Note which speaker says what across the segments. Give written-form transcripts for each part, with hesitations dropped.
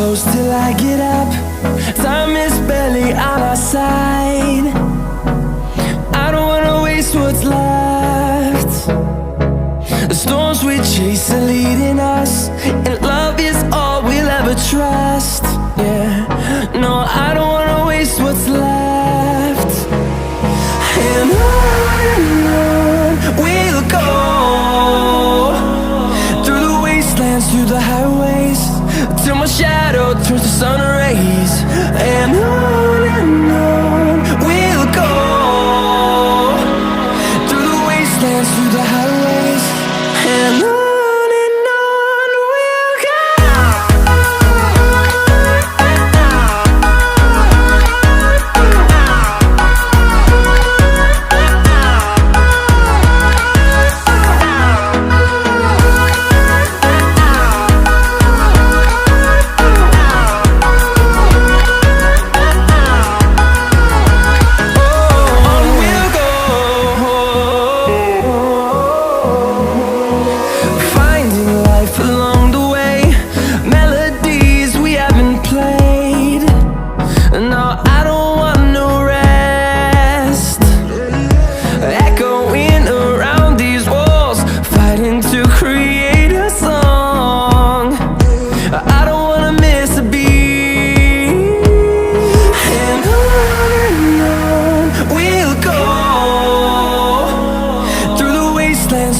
Speaker 1: close till I get up. Time is barely on our side. I don't wanna waste what's left. The storms we chase are leading us, and love is all we'll ever trust. Yeah, no, I don't wanna waste what's left. And on we'll go, through the wastelands, through the highways, till my shadow turns to sun rays. And on we'll go, through the wastelands, through the highways, and on we'll go.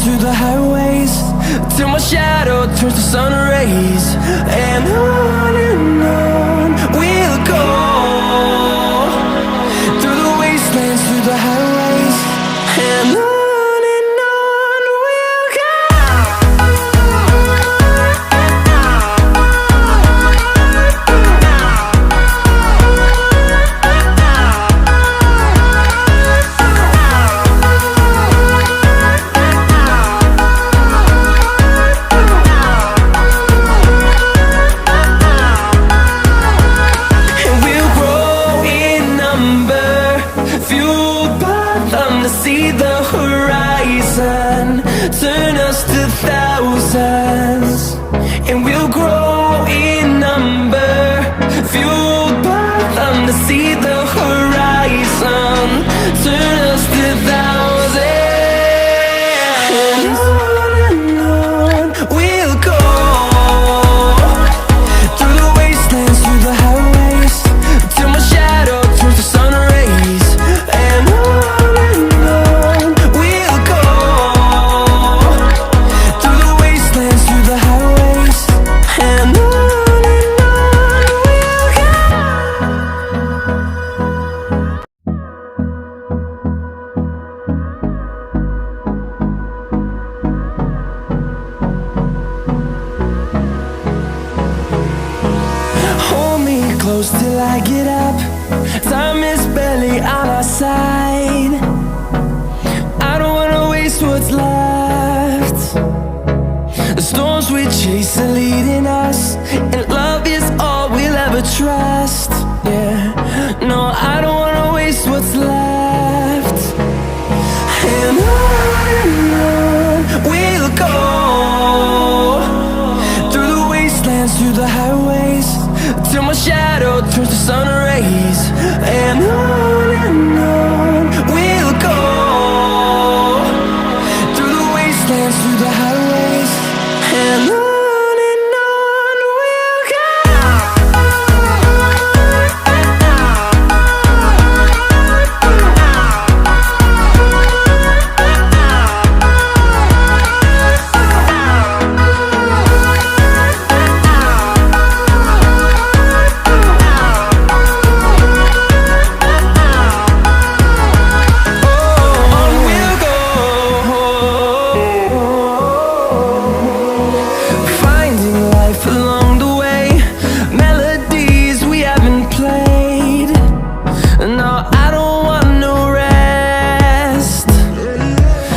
Speaker 1: Through the highways, till my shadow turns to sun rays. And on we'll go, through the wastelands, through the highways, and on we'll go. To see the horizon turn us to thousands, and we'll grow in number, fueled by them. To see the horizon turn us to thousands, and on we'll go, through the wastelands, through the highways, till my shadow turns to sun rays. And close till I get up. Time is barely on our side. I don't wanna waste what's left. The storms we chase are leading us, and love is all we'll ever trust. Yeah, no, I don't wanna waste what's left. And on we'll go, through the wastelands, through the highways, till my shadow turns to sun rays. And on